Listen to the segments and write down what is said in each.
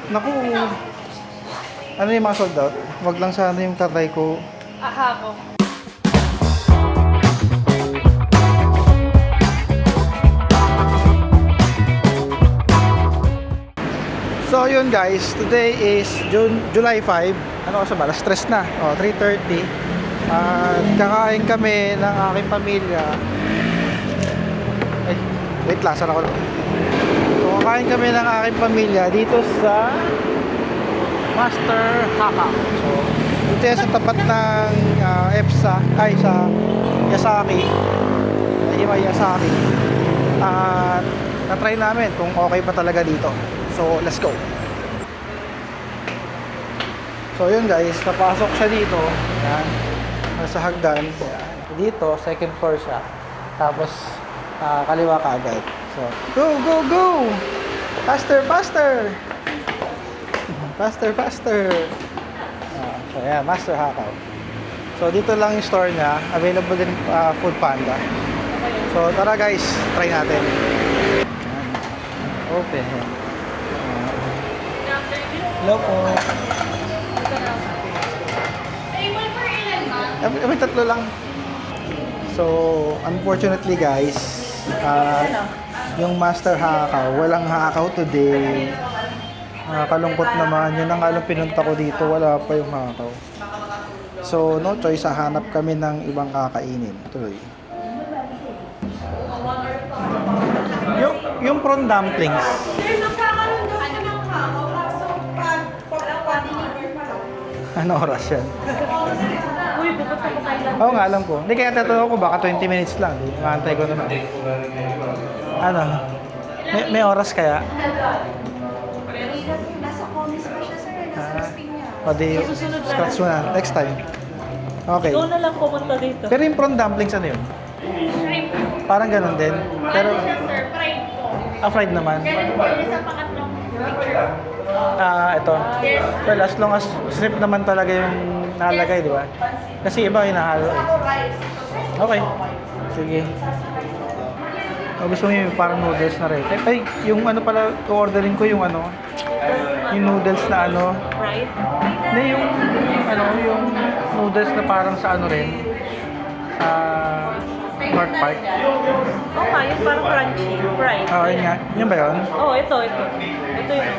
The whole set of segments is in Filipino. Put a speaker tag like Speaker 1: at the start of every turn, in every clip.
Speaker 1: Naku, ano yung mga sold out? Wag lang sana yung tatay ko.
Speaker 2: Aha ko.
Speaker 1: So yun guys, today is July 5. Ano kasi ba? Stress na. 3:30. At kakain kami ng aking pamilya. Ay, wait lang, sara ko lang. So kakain kami ng aking pamilya dito sa Master Haka. So dito yan sa tapat ng EPSA, ay sa Yasaki. Yasaki. At na-try namin kung okay pa talaga dito. So, let's go. So, yun guys, napasok siya dito. Yan. Nasa hagdan. Yan. Dito, second floor siya. Tapos, kaliwa ka agad. So, go, go, go! Faster, faster! Faster, faster! So, yan, Master Hakaw. So, dito lang yung store niya. Available din Food Panda. So, tara guys, try natin. Yan. Open. Hello po. May tatlo lang. So, unfortunately guys, yung Master Hakaw, walang hakaw today. Kalungkot naman. Yun ang alam pinunta ko dito, wala pa yung hakaw. So, no choice, hahanap kami ng ibang kakainin. Tuloy. Yung prawn dumplings. Ano oras yan?
Speaker 2: Uy, pupunta ko Thailand.
Speaker 1: Oo nga, alam ko. Hindi, kaya tatanong ko, baka 20 minutes lang. Maantay ko naman. Ano? May oras kaya?
Speaker 3: Nasa comics pa siya, sir. Nasa listing niya.
Speaker 1: O di, scratch mo na. Next time. Okay.
Speaker 2: Ikaw na lang pumunta dito.
Speaker 1: Pero yung prawn dumplings, ano yun?
Speaker 2: Shrimp.
Speaker 1: Parang ganun din. Pero,
Speaker 2: Sir, fried po.
Speaker 1: fried naman.
Speaker 2: Ganun sa pangatlong picture.
Speaker 1: Ito.
Speaker 2: Yes.
Speaker 1: Well, as long as shrimp naman talaga yung nalagay, di ba? Kasi iba hinahalo eh. Okay. Sige. Gusto mo yung parang noodles na rin. Ay, yung ano pala, orderin ko yung ano, yung noodles na ano.
Speaker 2: Fried?
Speaker 1: Hindi, yung noodles na parang sa ano rin. Sa North Park.
Speaker 2: Oo nga, yung parang crunchy. Fried.
Speaker 1: Yun nga. Yun ba yun?
Speaker 2: Oo, ito. Ito yun.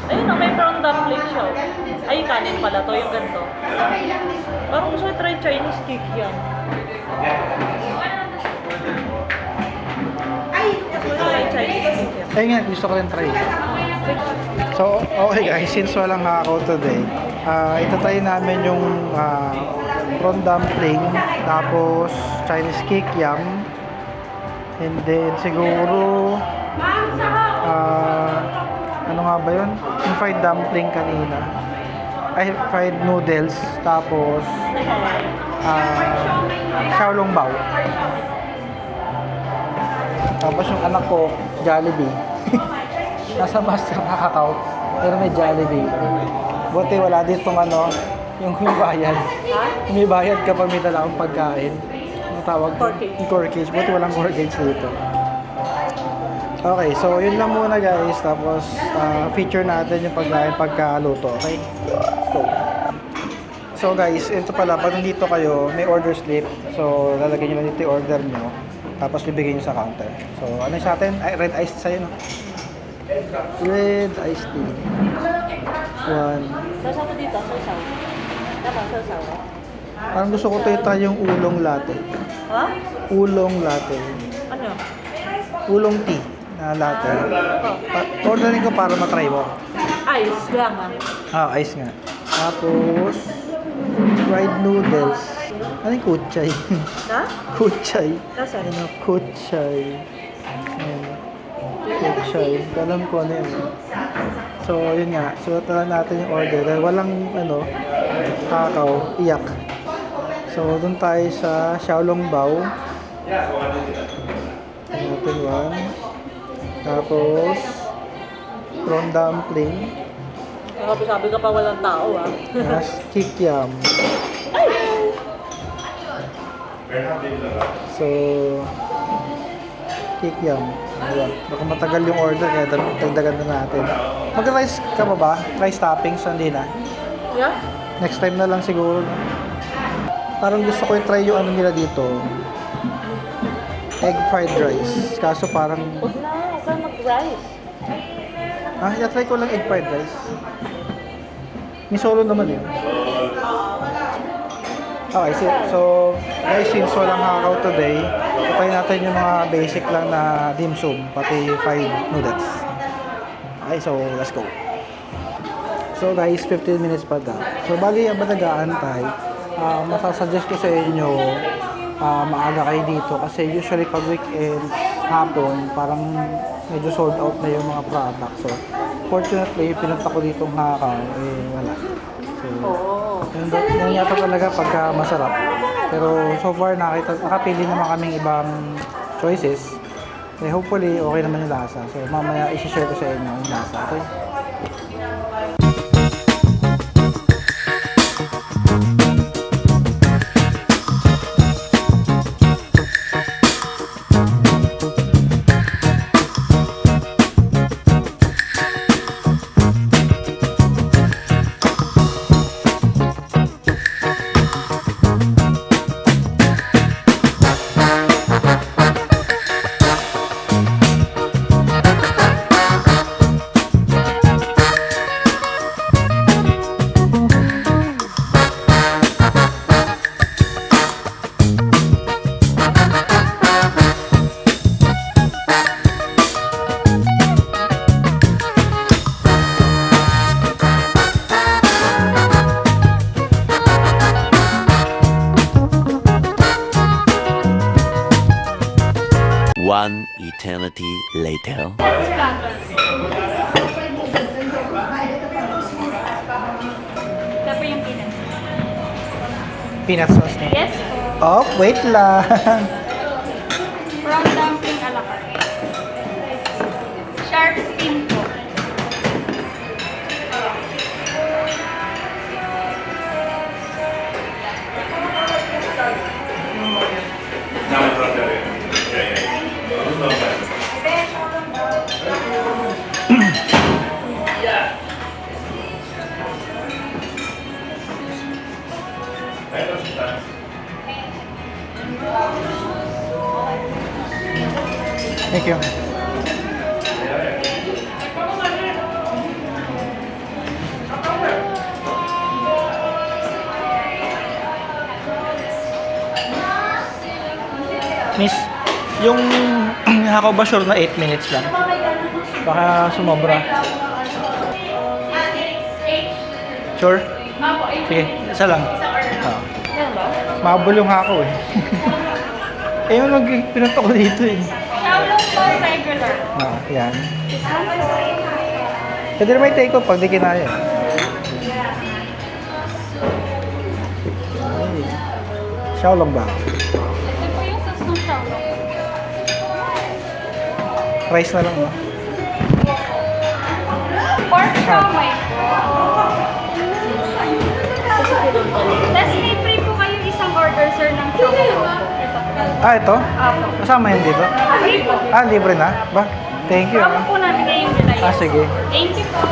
Speaker 2: Ayun na, may prawn dumpling siya. Ay, kanin pala to, yung ganito. Parang gusto ko try Chinese cake yan. Gusto ko try Chinese cake yan.
Speaker 1: Ayun nga, gusto ko rin try. So, okay guys, since walang hakaw today, itatry namin yung prawn dumpling, tapos Chinese kikiam, and then siguro, ano nga ba yun? Yung fried dumpling kanina. Ay, fried noodles, tapos, xiaolong bao. Tapos yung anak ko, Jollibee. Nasa Master Hakaw, pero may Jollibee. Buti wala ditong ano, yung bayad. May bayad kapag may dala akong pagkain. Ano tawag?
Speaker 2: Corkage.
Speaker 1: Corkage. Buti walang corkage dito. Okay, so yun lang muna guys. Tapos feature natin yung pagkain pagkaluto. Okay? Let's go. So guys, ito pala, pag nandito kayo, may order slip. So lalagay nyo lang dito yung order nyo. Tapos bibigay nyo sa counter. So ano sa atin? Red iced sa'yo, no? Red iced tea. One.
Speaker 2: Sasa ko dito, sausaw. Dapat sausaw.
Speaker 1: Parang gusto ko tayo yung ulong latte.
Speaker 2: Ha?
Speaker 1: Ulong latte.
Speaker 2: Ano?
Speaker 1: Ulong tea na latte. Orderin ko para matry mo.
Speaker 2: Ice lang
Speaker 1: Ice nga. Tapos, fried noodles. Ano yung kuchay?
Speaker 2: Ha?
Speaker 1: Kuchay.
Speaker 2: Nasaan?
Speaker 1: Ano, kuchay. Ayan. Kuchay. Alam ko ano yun. So, yun nga. Sulat na lang natin yung order. Dahil walang, kakao, iyak. So, dun tayo sa xiaolong bao. Natin one. Tapos, prawn dumpling.
Speaker 2: Sabi ka pa walang tao
Speaker 1: Mas kikiam. So, kikiam. Diba? Baka matagal yung order kaya dagdagan na natin. Mag-rice ka ba ba? Rice toppings, hindi na.
Speaker 2: Yeah?
Speaker 1: Next time na lang siguro. Parang gusto ko i-try yung ano nila dito. Egg fried rice. Kaso parang...
Speaker 2: Huwag na, huwag ka mag-rice.
Speaker 1: i-try ko lang egg fried rice. May solo naman yun. Okay, so guys, since walang hakaw today, try natin yung mga basic lang na dim sum, pati fried noodles. Okay, so let's go. So guys, 15 minutes pa daw. So bali, ang nag-aantay, masasuggest ko sa inyo, maaga kayo dito kasi usually pag weekend, hapon, parang medyo sold out na yung mga product. So fortunately, pinunta ko dito ng hakaw, wala. So, yung yata talaga pagka masarap. Pero so far nakapili naman kaming ibang choices. Hopefully okay naman yung lasa. So mamaya i-share ko sa inyo yung lasa. Okay?
Speaker 4: One eternity later.
Speaker 3: Tapos yung peanuts.
Speaker 1: Peanut sauce na.
Speaker 3: Yes po.
Speaker 1: Oh, wait lang.
Speaker 3: From dumpling a la carte. Shark steam po.
Speaker 1: Thank you. Miss, yung hakaw ba sure na 8 minutes lang? Baka sumobra. Sure? Sige, isa lang.
Speaker 2: Yan ba?
Speaker 1: Mabul yung hakaw eh. Yung pinunta ko dito eh.
Speaker 3: Xiaolong po regular.
Speaker 1: Yan. Pwede naman i-take off pag di kinaya. Xiaolong ba?
Speaker 3: Ito po yung sauce ng xiaolong.
Speaker 1: Rice na lang, no?
Speaker 3: Pork siomai po. Tapos may free po kayo isang order, sir, ng siomai po. Ito po.
Speaker 1: Ito?
Speaker 3: Apo.
Speaker 1: Kasama yun dito?
Speaker 3: Free po.
Speaker 1: Libre na? Ba? Thank you.
Speaker 3: Promo po namin ngayong July.
Speaker 1: Sige.
Speaker 3: Thank you po.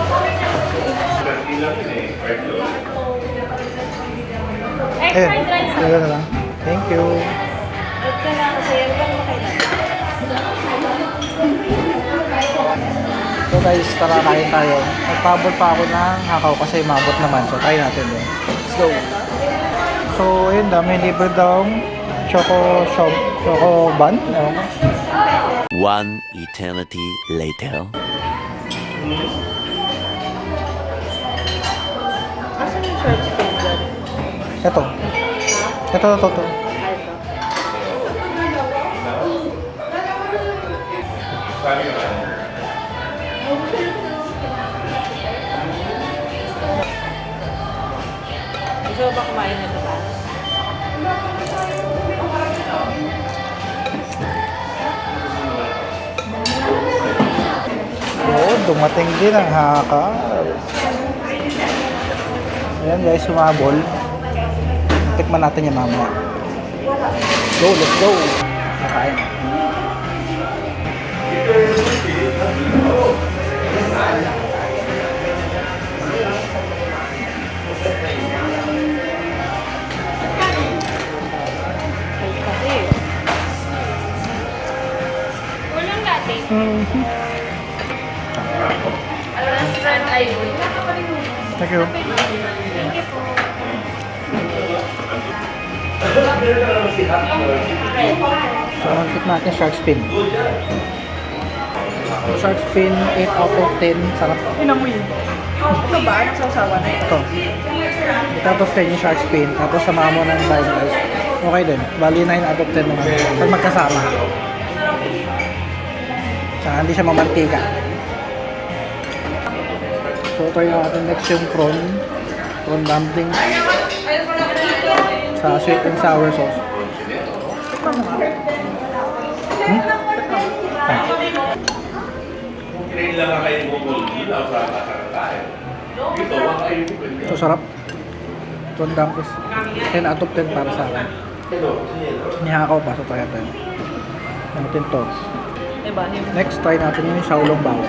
Speaker 3: Egg
Speaker 1: Ayun.
Speaker 3: fried rice.
Speaker 1: Ayun na lang. Thank you.
Speaker 2: Huwag ka na kasi yan bang makailan?
Speaker 1: So guys, tara kain tayo. Nagpabot pa ako ng hakaw kasi mabot naman. So try natin din. Let's go. So ayun, dami libre daw. Choco bun. Ewan ko.
Speaker 4: One eternity later.
Speaker 2: Asan yung short skin dyan?
Speaker 1: Ito. Ito.
Speaker 2: Ah, ito. Gusto mo ba kumain nito ba?
Speaker 1: Oo, dumating din ang hakaw. Ayan guys, sumabol. Tikman natin yung mamaya. Let's go. Nakain.
Speaker 2: Kasi,
Speaker 3: Walang latte.
Speaker 2: restaurant ay
Speaker 1: Thank you.
Speaker 3: Thank you po.
Speaker 1: So, nakikita natin shark fin. So, shark fin, 8 out of 10. Sarap.
Speaker 2: inamoy. Ito ba? Anong sasawa na ito?
Speaker 1: Ito. 8 out of 10 yung shark fin. Tapos sama mo ng fried rice. Okay din. Bali 9 out of 10 naman. Pag magkasama. Saka hindi siya mamantika. So, try natin next yung prawn. Prawn dumpling. Sa sweet and sour sauce. So, sarap. Prawn dumplings. 10 out of 10 para sa akin. Nihakaw pa sa try natin. Natin to.
Speaker 2: Diba?
Speaker 1: Next, try natin yung Xiaolong Bao.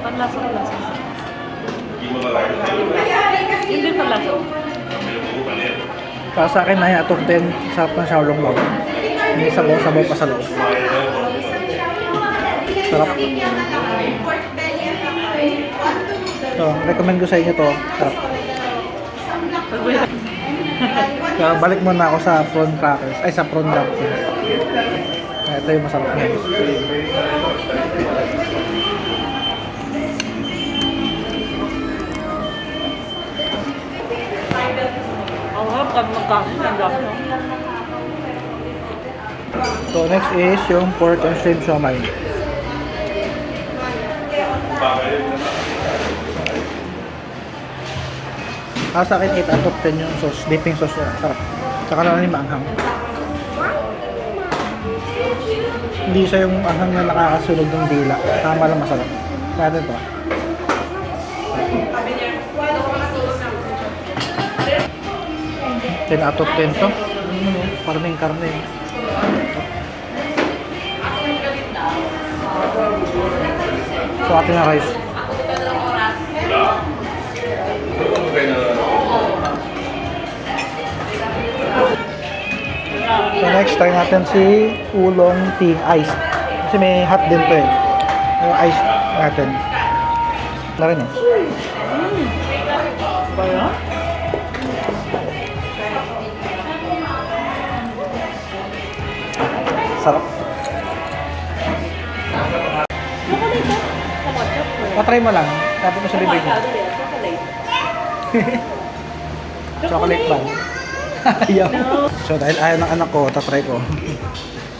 Speaker 2: Panlasa ko lasa. Hindi panlasa.
Speaker 1: Para sa akin, 9 out of 10. Sarap ng Xiaolong Bao. Hindi sabaw-sabaw pa sa loob. Sarap. So, recommend ko sa inyo to. Sarap. So, balik muna ako sa prawn crackers. Ay, sa prawn dumpling. Ito yung masarap niya.
Speaker 2: Ang harap pag magkasin. Ang dami, no?
Speaker 1: So, next is yung pork and shrimp siomai. Sa akin, 8 out of 10 yung sauce, dipping sauce niya. Sarap. Tsaka lang yung maanghang. Hindi siya yung anghang na nakakasunog ng dila. Tama lang masarap. Kaya ito. 10 out of 10 to. Karne. So, atin na rice. So next, try natin si Oolong Tea Ice. Kasi may hot din to eh. Yung ice natin. Na rin eh.
Speaker 2: Ba yan?
Speaker 1: Sarap.
Speaker 2: Chocolate ba? Come on, chocolate.
Speaker 1: Patry mo lang. Tapos mo sa bibig mo.
Speaker 2: Chocolate.
Speaker 1: Chocolate ba? Ayaw. So dahil ayaw ng anak ko, tatry ko.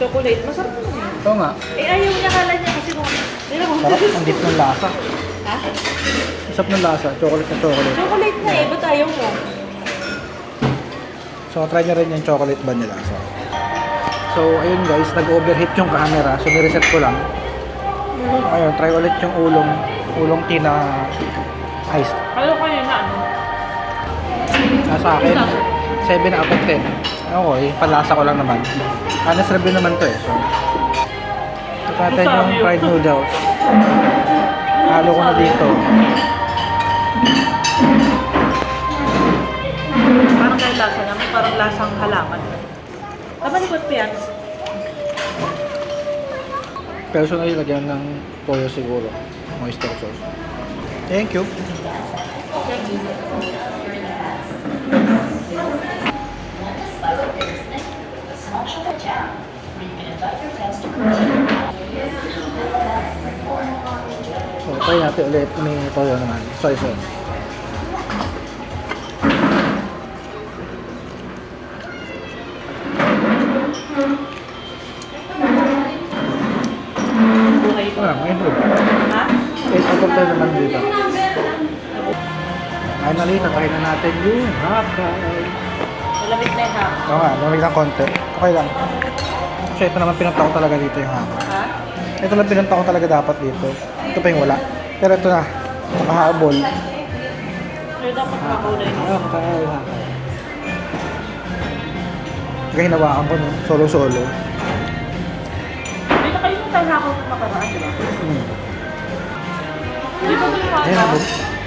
Speaker 2: Chocolate. Masarap naman yun.
Speaker 1: Ito nga.
Speaker 2: Eh, ayaw niya, kala niya kasi kung... Hindi mo.
Speaker 1: Sarap. Ang deep ng lasa.
Speaker 2: Ha?
Speaker 1: Sarap ng lasa. Chocolate na chocolate.
Speaker 2: Chocolate na eh. Ba't ayaw mo?
Speaker 1: So try nyo rin yung chocolate ba nila. So ayun guys, nag-overheat yung camera. So nireset ko lang. Ayun, try ulit yung Oolong Tea na iced.
Speaker 2: Kala ko yun na ano?
Speaker 1: Sa akin, 7 out of 10. Okay, palasa ko lang naman. Honest review naman to eh. So, ito natin yung fried noodles. Halo ko na dito.
Speaker 2: Parang kahit lasa naman, parang lasang halaman. Tama ni Kot yan.
Speaker 1: Personally, lagyan ng toyo siguro. Oyster sauce. Thank you. So, try natin ulit. May toyo naman. Soy sauce.
Speaker 2: Buhay ko.
Speaker 1: Wala, may food.
Speaker 2: Ha?
Speaker 1: 8 out of 10 naman dito. Finally, tatayin na natin yung hakay.
Speaker 2: Malamig na yun ha?
Speaker 1: Oo nga, lamig ng konti. Okay lang. Kasi ito naman pinunta ko talaga dito yung hakay.
Speaker 2: Ha?
Speaker 1: Ito lang pinunta ko talaga dapat dito. Ito pa yung wala. Pero ito na, nakahabol.
Speaker 2: Pero dapat makulay na.
Speaker 1: Hakay. Kaya hinawakan ko no, solo-solo.
Speaker 2: nung nakaraan, di ba?
Speaker 1: Hmm.
Speaker 2: Di ba ito yung
Speaker 1: Ayun,
Speaker 2: halo?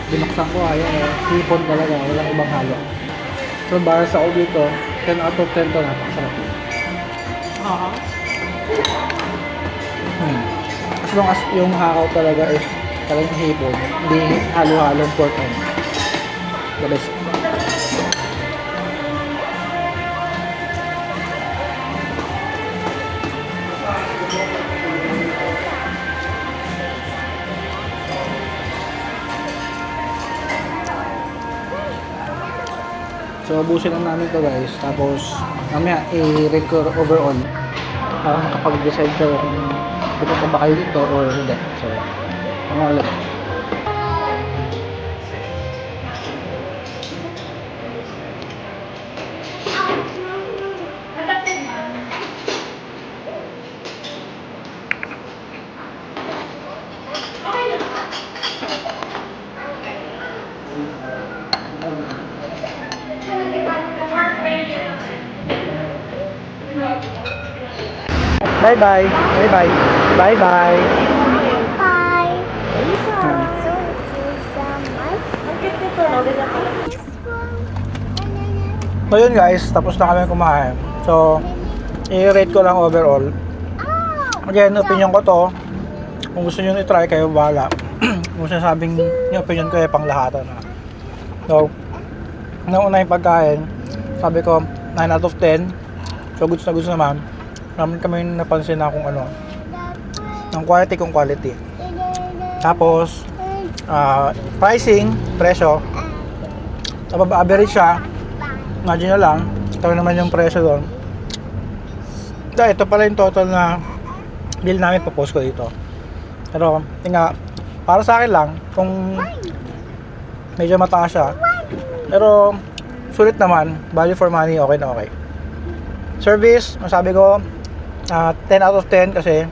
Speaker 1: binuksan ko. Ayun, hipon talaga. Walang ibang halo. So, para sa ako dito, 10 out of 10 to. Napakasarap.
Speaker 2: Oo.
Speaker 1: As long as yung hakaw talaga is talagang hipon, hindi halo-halong pork and the best. So, ubusin lang namin to guys. Tapos, mamaya i-rate ko overall para makapag-decide kayo kung pupunta ba kayo dito or hindi. So, ano ulit. Bye bye. Bye bye. Bye bye.
Speaker 3: Bye.
Speaker 1: Hmm.
Speaker 2: Ang cute nito, no? Ganyan pala.
Speaker 1: So yun guys, tapos na kami kumain. So, i-rate ko lang overall. Again, opinion ko to. Kung gusto nyo i-try kayo, bahala. Kung sinasabing yung opinion ko ay panglahatan na. So, nauna yung pagkain, sabi ko 9 out of 10. So, goods na goods naman. Naman kami napansin na kung ano, ang quality kung quality. Tapos, pricing, presyo, above average siya. Imagine na lang, ito naman yung presyo doon. Ito pala yung total na bill namin, papost ko dito. Pero, nga, para sa akin lang, kung medyo mataas siya, pero sulit naman, value for money, okay na okay. Service, masabi ko, 10 out of 10 kasi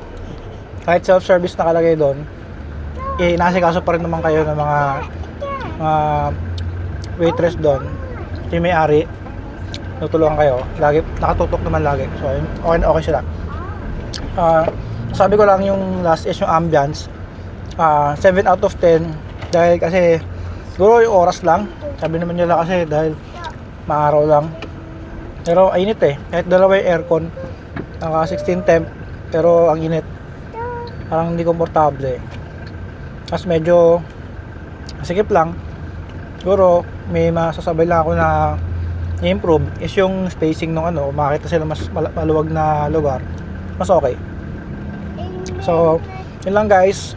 Speaker 1: kahit self-service nakalagay doon, inasikaso pa rin naman kayo ng mga waitress doon. Yung may-ari, tutulungan kayo. Lagi, nakatutok naman lagi. So, okay na okay sila. Sabi ko lang yung last is yung ambience. 7 out of 10 dahil kasi siguro yung oras lang. Sabi naman nila kasi dahil maaraw lang. Pero init eh. Kahit dalawa yung aircon, naka 16 temp, pero ang init. Parang hindi komportable. Tapos medyo sikip lang. Siguro may masasabay lang ako na i-improve is yung spacing ng ano, makita sila mas maluwag na lugar. Mas okay. So, yun lang guys.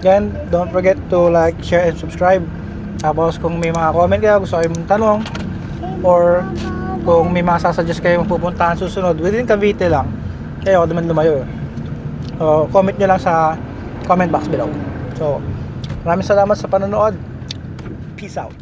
Speaker 1: Again, don't forget to like, share, and subscribe. Tapos kung may mga comment kayo, gusto kayo mong tanong, or kung may mga sasuggest kayo mapupuntahan susunod, within Cavite lang, kaya ako naman lumayo. So, comment nyo lang sa comment box below. So, maraming salamat sa panonood. Peace out.